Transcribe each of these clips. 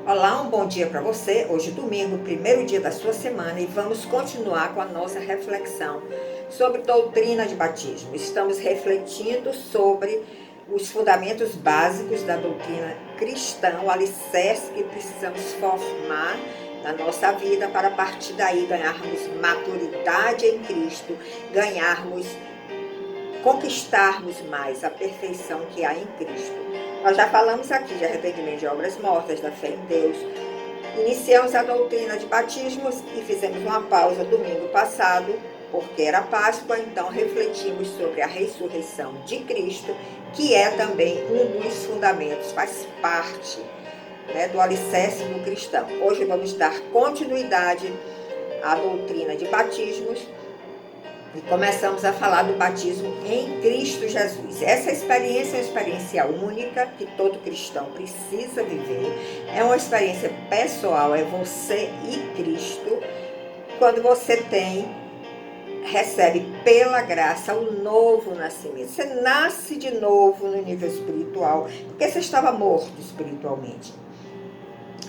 Olá, um bom dia para você. Hoje, domingo, primeiro dia da sua semana, e vamos continuar com a nossa reflexão sobre doutrina de batismo. Estamos refletindo sobre os fundamentos básicos da doutrina cristã, o alicerce que precisamos formar na nossa vida para, a partir daí, ganharmos maturidade em Cristo, conquistarmos mais a perfeição que há em Cristo. Nós já falamos aqui de arrependimento de obras mortas, da fé em Deus. Iniciamos a doutrina de batismos e fizemos uma pausa domingo passado, porque era Páscoa, então refletimos sobre a ressurreição de Cristo, que é também um dos fundamentos, faz parte, do alicerce do cristão. Hoje vamos dar continuidade à doutrina de batismos e começamos a falar do batismo em Cristo Jesus. Essa experiência é uma experiência única que todo cristão precisa viver. É uma experiência pessoal, é você e Cristo. Quando você recebe pela graça o novo nascimento. Você nasce de novo no nível espiritual, porque você estava morto espiritualmente.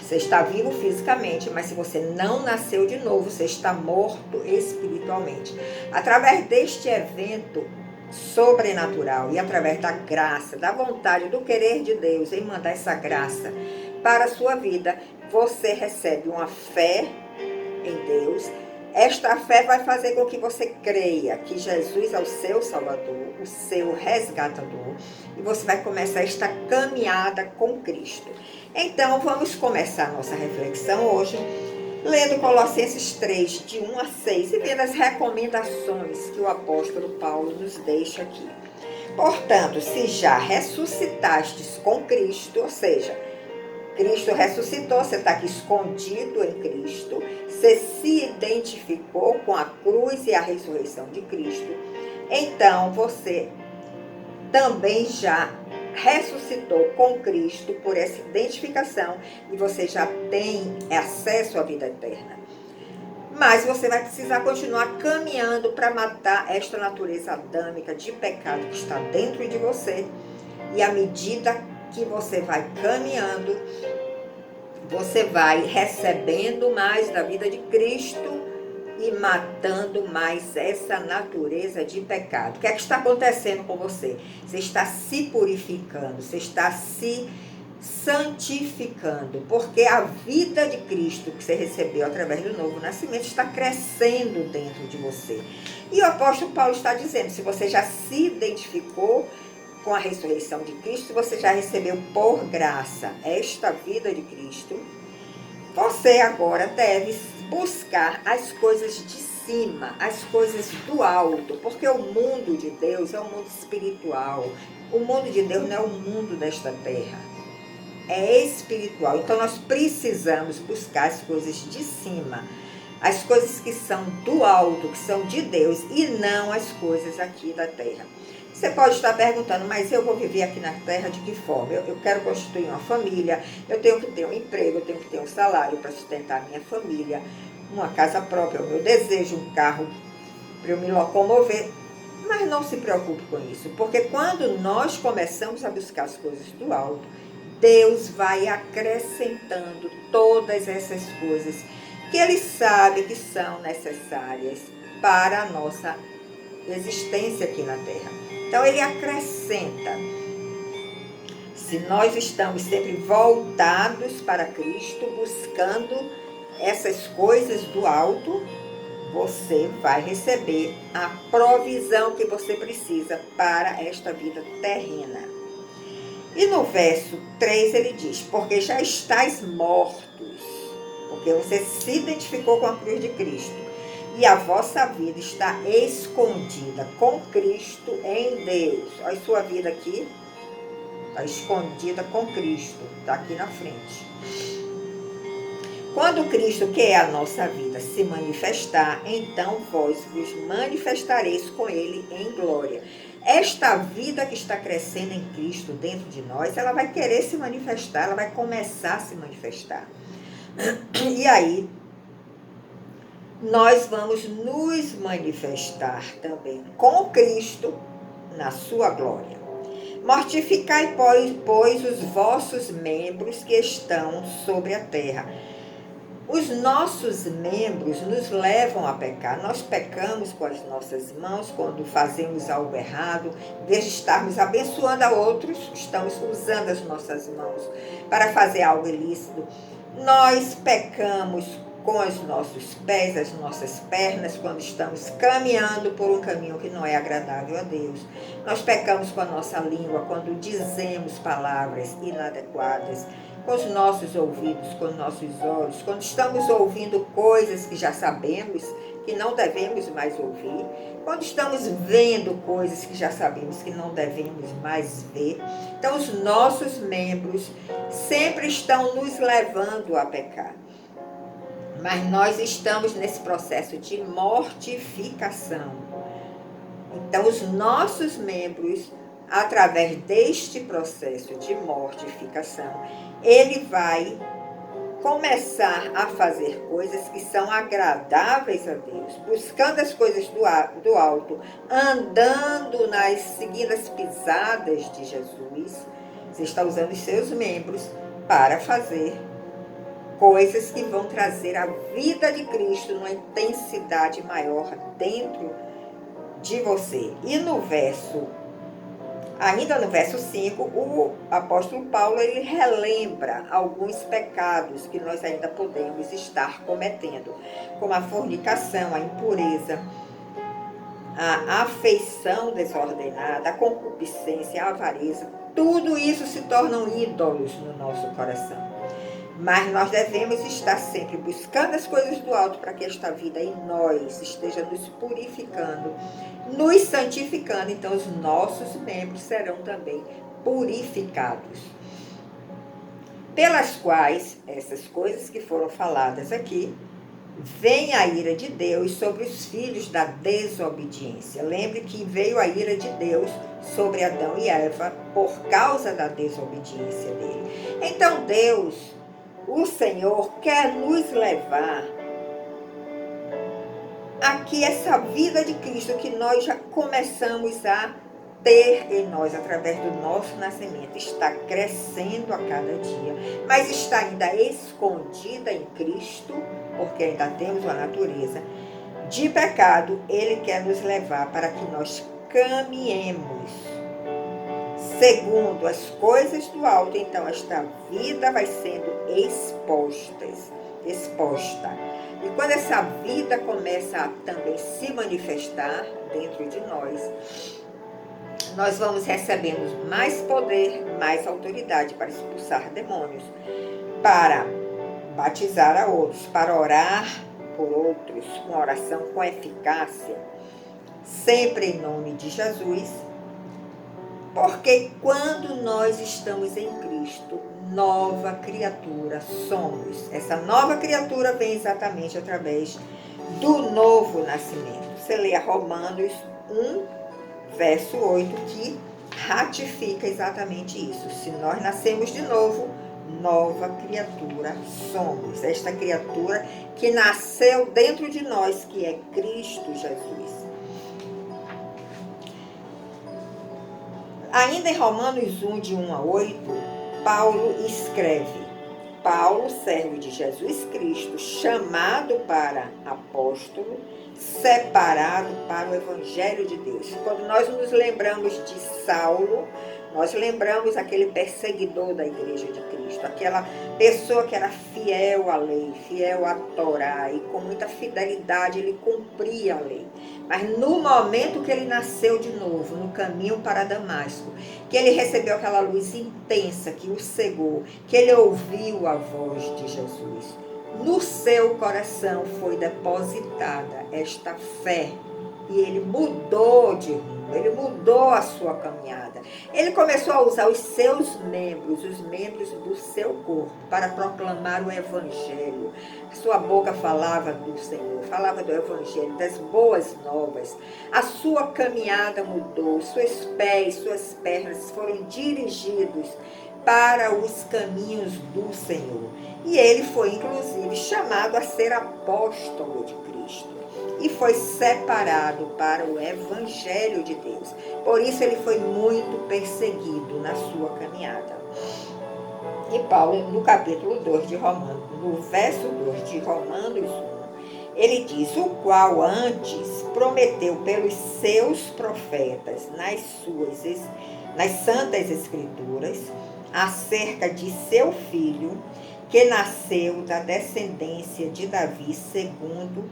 Você está vivo fisicamente, mas se você não nasceu de novo, você está morto espiritualmente. Através deste evento sobrenatural e através da graça, da vontade, do querer de Deus em mandar essa graça para a sua vida, você recebe uma fé em Deus. Esta fé vai fazer com que você creia que Jesus é o seu Salvador, o seu resgatador, e você vai começar esta caminhada com Cristo. Então, vamos começar a nossa reflexão hoje, lendo Colossenses 3, de 1 a 6, e vendo as recomendações que o apóstolo Paulo nos deixa aqui. Portanto, se já ressuscitastes com Cristo, ou seja, Cristo ressuscitou, você está aqui escondido em Cristo, você se identificou com a cruz e a ressurreição de Cristo, então você também já ressuscitou com Cristo por essa identificação e você já tem acesso à vida eterna. Mas você vai precisar continuar caminhando para matar esta natureza adâmica de pecado que está dentro de você, e à medida que você vai caminhando, você vai recebendo mais da vida de Cristo e matando mais essa natureza de pecado. O que é que está acontecendo com você? Você está se purificando, você está se santificando, porque a vida de Cristo que você recebeu através do novo nascimento está crescendo dentro de você. E o apóstolo Paulo está dizendo, se você já se identificou com a ressurreição de Cristo, você já recebeu por graça esta vida de Cristo, você agora deve buscar as coisas de cima, as coisas do alto, porque o mundo de Deus é um mundo espiritual. O mundo de Deus não é o mundo desta terra, é espiritual. Então nós precisamos buscar as coisas de cima, as coisas que são do alto, que são de Deus, e não as coisas aqui da terra. Você pode estar perguntando, mas eu vou viver aqui na terra de que forma? Eu quero constituir uma família, eu tenho que ter um emprego, eu tenho que ter um salário para sustentar a minha família, uma casa própria, o meu desejo, um carro para eu me locomover. Mas não se preocupe com isso, porque quando nós começamos a buscar as coisas do alto, Deus vai acrescentando todas essas coisas que Ele sabe que são necessárias para a nossa existência aqui na terra. Então Ele acrescenta. Se nós estamos sempre voltados para Cristo, buscando essas coisas do alto, você vai receber a provisão que você precisa para esta vida terrena. E no verso 3 ele diz, porque já estáis mortos, porque você se identificou com a cruz de Cristo, e a vossa vida está escondida com Cristo em Deus. Olha a sua vida aqui, está escondida com Cristo, está aqui na frente. Quando Cristo, que é a nossa vida, se manifestar, então vós vos manifestareis com Ele em glória. Esta vida que está crescendo em Cristo dentro de nós, ela vai querer se manifestar, ela vai começar a se manifestar. E aí, nós vamos nos manifestar também com Cristo na sua glória. Mortificai, pois, os vossos membros que estão sobre a terra. Os nossos membros nos levam a pecar. Nós pecamos com as nossas mãos quando fazemos algo errado. Em vez de estarmos abençoando a outros, estamos usando as nossas mãos para fazer algo ilícito. Nós pecamos com os nossos pés, as nossas pernas, quando estamos caminhando por um caminho que não é agradável a Deus. Nós pecamos com a nossa língua quando dizemos palavras inadequadas, com os nossos ouvidos, com os nossos olhos, quando estamos ouvindo coisas que já sabemos que não devemos mais ouvir, quando estamos vendo coisas que já sabemos que não devemos mais ver. Então, os nossos membros sempre estão nos levando a pecar. Mas nós estamos nesse processo de mortificação. Então, os nossos membros, através deste processo de mortificação, ele vai começar a fazer coisas que são agradáveis a Deus, buscando as coisas do alto, andando seguindo as pisadas de Jesus. Você está usando os seus membros para fazer coisas que vão trazer a vida de Cristo numa intensidade maior dentro de você. E ainda no verso 5, o apóstolo Paulo, ele relembra alguns pecados que nós ainda podemos estar cometendo, como a fornicação, a impureza, a afeição desordenada, a concupiscência, a avareza. Tudo isso se tornam ídolos no nosso coração. Mas nós devemos estar sempre buscando as coisas do alto para que esta vida em nós esteja nos purificando, nos santificando. Então os nossos membros serão também purificados. Pelas quais, essas coisas que foram faladas aqui, vem a ira de Deus sobre os filhos da desobediência. Lembre que veio a ira de Deus sobre Adão e Eva por causa da desobediência dele. Então Deus, o Senhor, quer nos levar aqui essa vida de Cristo que nós já começamos a ter em nós através do nosso nascimento. Está crescendo a cada dia, mas está ainda escondida em Cristo, porque ainda temos uma natureza de pecado. Ele quer nos levar para que nós caminhemos segundo as coisas do alto. Então esta vida vai sendo exposta. E quando essa vida começa a também se manifestar dentro de nós vamos recebendo mais poder, mais autoridade para expulsar demônios, para batizar a outros, para orar por outros, com oração com eficácia, sempre em nome de Jesus. Porque quando nós estamos em Cristo, nova criatura somos. Essa nova criatura vem exatamente através do novo nascimento. Você lê Romanos 1, verso 8, que ratifica exatamente isso. Se nós nascemos de novo, nova criatura somos. Esta criatura que nasceu dentro de nós, que é Cristo Jesus. Ainda em Romanos 1, de 1 a 8, Paulo escreve: Paulo, servo de Jesus Cristo, chamado para apóstolo, separado para o Evangelho de Deus. Quando nós nos lembramos de Saulo, nós lembramos aquele perseguidor da igreja de Cristo, aquela pessoa que era fiel à lei, fiel à Torá, e com muita fidelidade ele cumpria a lei. Mas no momento que ele nasceu de novo, no caminho para Damasco, que ele recebeu aquela luz intensa que o cegou, que ele ouviu a voz de Jesus, no seu coração foi depositada esta fé e ele mudou de rumo, ele mudou a sua caminhada. Ele começou a usar os seus membros, os membros do seu corpo, para proclamar o Evangelho. A sua boca falava do Senhor, falava do Evangelho, das boas novas. A sua caminhada mudou, seus pés, suas pernas foram dirigidos para os caminhos do Senhor. E ele foi, inclusive, chamado a ser apóstolo de Cristo. E foi separado para o Evangelho de Deus. Por isso ele foi muito perseguido na sua caminhada. E Paulo, no capítulo 2 de Romanos, no verso 2 de Romanos 1, ele diz: o qual antes prometeu pelos seus profetas nas santas escrituras, acerca de seu filho, que nasceu da descendência de Davi segundo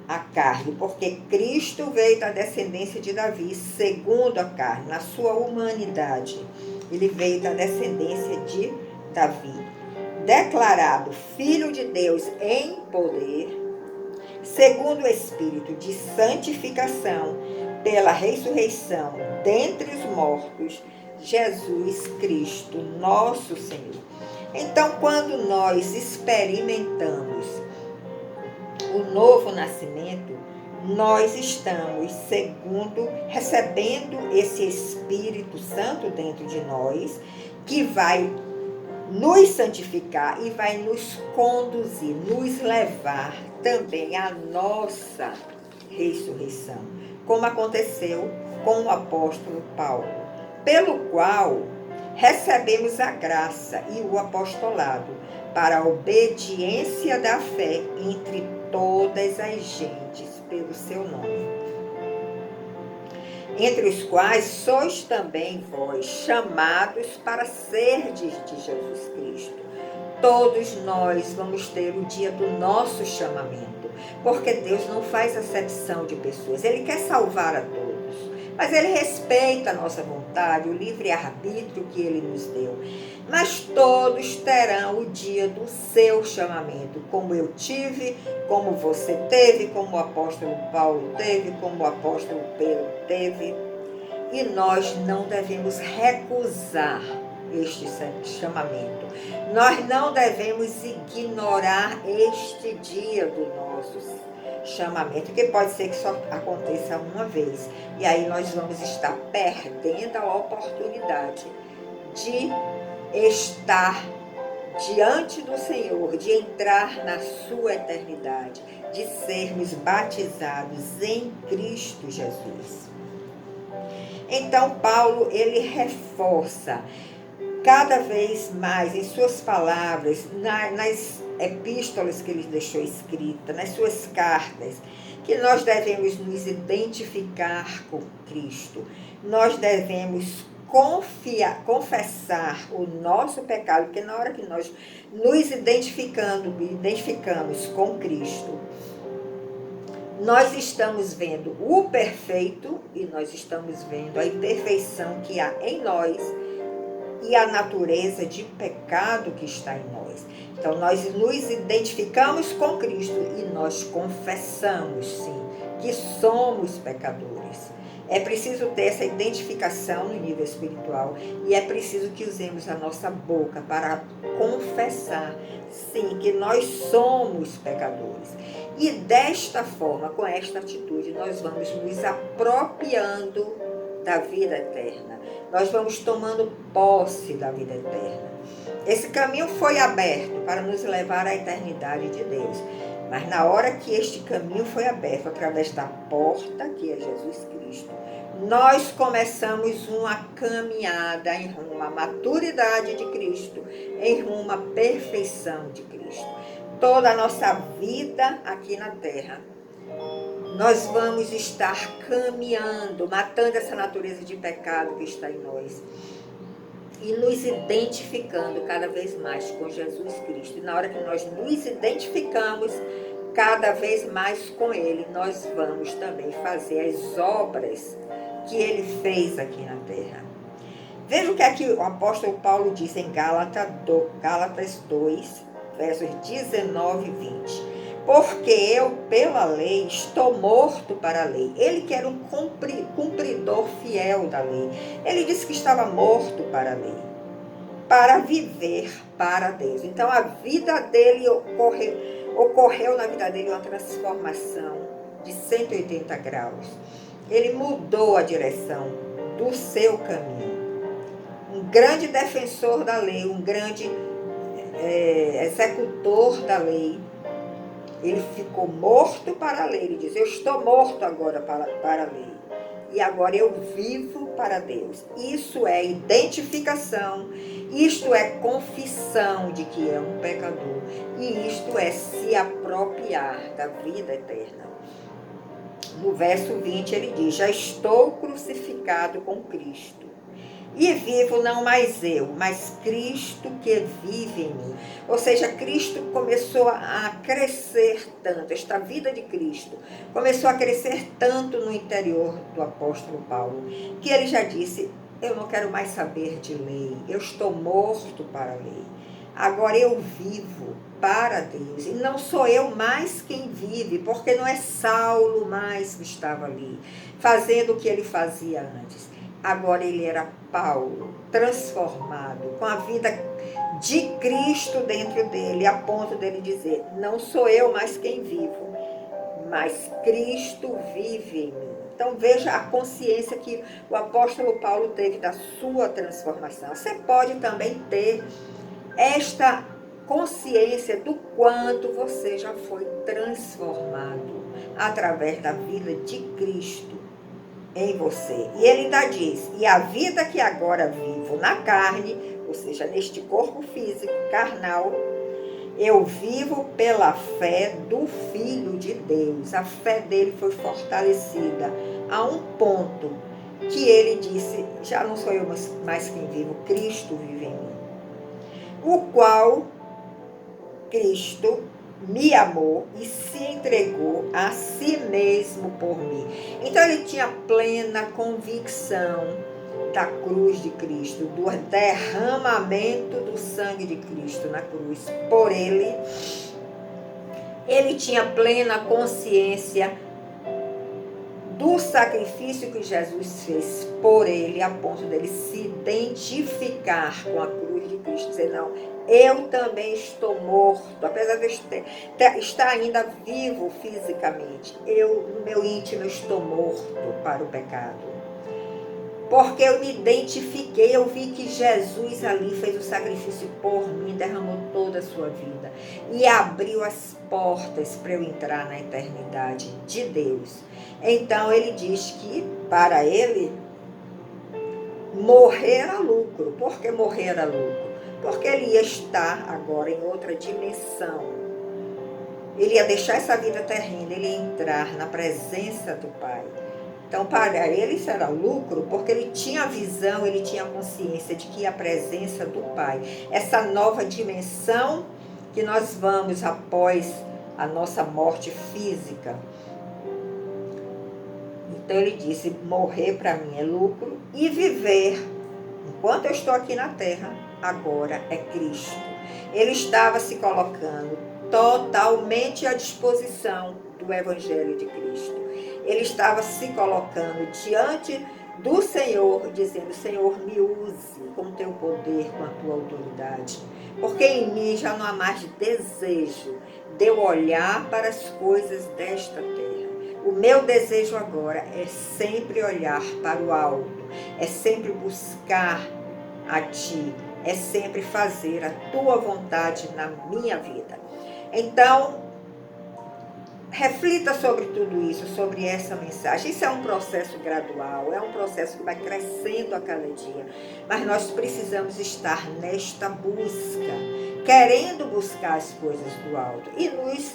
a carne, porque Cristo veio da descendência de Davi segundo a carne, na sua humanidade. Ele veio da descendência de Davi, declarado Filho de Deus em poder, segundo o Espírito de santificação, pela ressurreição dentre os mortos, Jesus Cristo, nosso Senhor. Então, quando nós experimentamos o novo nascimento, nós estamos, recebendo esse Espírito Santo dentro de nós, que vai nos santificar e vai nos conduzir, nos levar também à nossa ressurreição, como aconteceu com o apóstolo Paulo, pelo qual recebemos a graça e o apostolado para a obediência da fé entre todas as gentes pelo seu nome, entre os quais sois também vós chamados para serdes de Jesus Cristo. Todos nós vamos ter o dia do nosso chamamento, porque Deus não faz acepção de pessoas, Ele quer salvar a todos, mas Ele respeita a nossa vontade, o livre-arbítrio que Ele nos deu. Mas todos terão o dia do seu chamamento, como eu tive, como você teve, como o apóstolo Paulo teve, como o apóstolo Pedro teve. E nós não devemos recusar este chamamento. Nós não devemos ignorar este dia do nosso chamamento, que pode ser que só aconteça uma vez. E aí nós vamos estar perdendo a oportunidade de estar diante do Senhor, de entrar na sua eternidade, de sermos batizados em Cristo Jesus. Então, Paulo, ele reforça cada vez mais em suas palavras, nas epístolas que ele deixou escritas, nas suas cartas, que nós devemos nos identificar com Cristo. Nós devemos confessar o nosso pecado, porque na hora que nós nos identificamos com Cristo, nós estamos vendo o perfeito e nós estamos vendo a imperfeição que há em nós e a natureza de pecado que está em nós. Então, nós nos identificamos com Cristo e nós confessamos, sim, que somos pecadores. É preciso ter essa identificação no nível espiritual e é preciso que usemos a nossa boca para confessar, sim, que nós somos pecadores. E desta forma, com esta atitude, nós vamos nos apropriando da vida eterna. Nós vamos tomando posse da vida eterna. Esse caminho foi aberto para nos levar à eternidade de Deus. Mas na hora que este caminho foi aberto, através da porta, que é Jesus Cristo, nós começamos uma caminhada em rumo à maturidade de Cristo, em rumo à perfeição de Cristo. Toda a nossa vida aqui na terra, nós vamos estar caminhando, matando essa natureza de pecado que está em nós e nos identificando cada vez mais com Jesus Cristo. E na hora que nós nos identificamos cada vez mais com Ele, nós vamos também fazer as obras que Ele fez aqui na terra. Veja o que aqui o apóstolo Paulo diz em Gálatas 2, versos 19 e 20. Porque eu, pela lei, estou morto para a lei. Ele que era um cumpridor fiel da lei. Ele disse que estava morto para a lei, para viver para Deus. Então a vida dele ocorreu na vida dele uma transformação de 180 graus. Ele mudou a direção do seu caminho. Um grande defensor da lei, um grande executor da lei. Ele ficou morto para a lei. Ele diz, eu estou morto agora para a lei. E agora eu vivo para Deus. Isso é identificação, isto é confissão de que é um pecador. E isto é se apropriar da vida eterna. No verso 20 ele diz, já estou crucificado com Cristo. E vivo não mais eu, mas Cristo que vive em mim. Ou seja, Cristo começou a crescer tanto, esta vida de Cristo começou a crescer tanto no interior do apóstolo Paulo, que ele já disse, eu não quero mais saber de lei, eu estou morto para a lei. Agora eu vivo para Deus, e não sou eu mais quem vive, porque não é Saulo mais que estava ali, fazendo o que ele fazia antes. Agora ele era Paulo, transformado, com a vida de Cristo dentro dele, a ponto dele dizer, não sou eu mais quem vivo, mas Cristo vive em mim. Então veja a consciência que o apóstolo Paulo teve da sua transformação. Você pode também ter esta consciência do quanto você já foi transformado através da vida de Cristo em você. E ele ainda diz, e a vida que agora vivo na carne, ou seja, neste corpo físico, carnal, eu vivo pela fé do Filho de Deus. A fé dele foi fortalecida a um ponto que ele disse, já não sou eu mais quem vivo, Cristo vive em mim. O qual Cristo me amou e se entregou a si mesmo por mim. Então ele tinha plena convicção da cruz de Cristo, do derramamento do sangue de Cristo na cruz por ele. Ele tinha plena consciência do sacrifício que Jesus fez por ele, a ponto dele se identificar com a cruz de Cristo, dizer, não, eu também estou morto, apesar de estar ainda vivo fisicamente, eu, no meu íntimo, estou morto para o pecado. Porque eu me identifiquei, eu vi que Jesus ali fez o sacrifício por mim, derramou toda a sua vida e abriu as portas para eu entrar na eternidade de Deus. Então ele diz que para ele morrer era lucro. Por que morrer era lucro? Porque ele ia estar agora em outra dimensão. Ele ia deixar essa vida terrena, ele ia entrar na presença do Pai. Então, para ele isso era lucro, porque ele tinha a visão, ele tinha a consciência de que a presença do Pai, essa nova dimensão que nós vamos após a nossa morte física. Então, ele disse, morrer para mim é lucro e viver, enquanto eu estou aqui na terra, agora é Cristo. Ele estava se colocando totalmente à disposição do Evangelho de Cristo. Ele estava se colocando diante do Senhor, dizendo, Senhor, me use com o teu poder, com a tua autoridade, porque em mim já não há mais desejo de eu olhar para as coisas desta terra. O meu desejo agora é sempre olhar para o alto, é sempre buscar a Ti, é sempre fazer a Tua vontade na minha vida. Então, reflita sobre tudo isso, sobre essa mensagem. Isso é um processo gradual, é um processo que vai crescendo a cada dia. Mas nós precisamos estar nesta busca, querendo buscar as coisas do alto e nos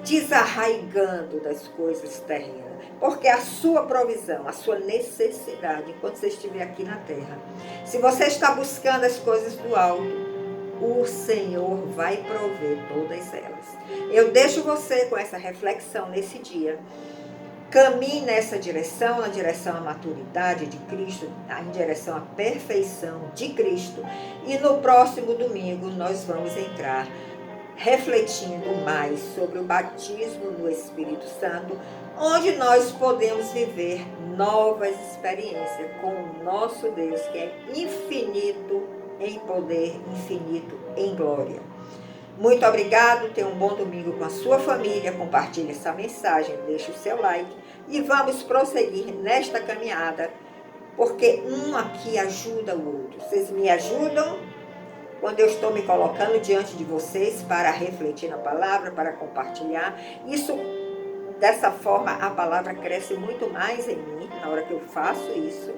desarraigando das coisas terrenas. Porque a sua provisão, a sua necessidade, enquanto você estiver aqui na terra, se você está buscando as coisas do alto, o Senhor vai prover todas elas. Eu deixo você com essa reflexão nesse dia. Caminhe nessa direção, na direção à maturidade de Cristo, em direção à perfeição de Cristo. E no próximo domingo nós vamos entrar refletindo mais sobre o batismo no Espírito Santo, onde nós podemos viver novas experiências com o nosso Deus, que é infinito em poder, infinito em glória. Muito obrigado, tenha um bom domingo com a sua família, compartilhe essa mensagem, deixe o seu like e vamos prosseguir nesta caminhada, porque um aqui ajuda o outro. Vocês me ajudam quando eu estou me colocando diante de vocês para refletir na palavra, para compartilhar. Isso, dessa forma, a palavra cresce muito mais em mim, na hora que eu faço isso.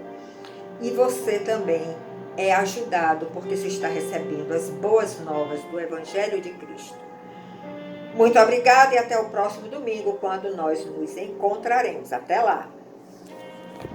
E você também é ajudado, porque você está recebendo as boas novas do Evangelho de Cristo. Muito obrigada e até o próximo domingo, quando nós nos encontraremos. Até lá!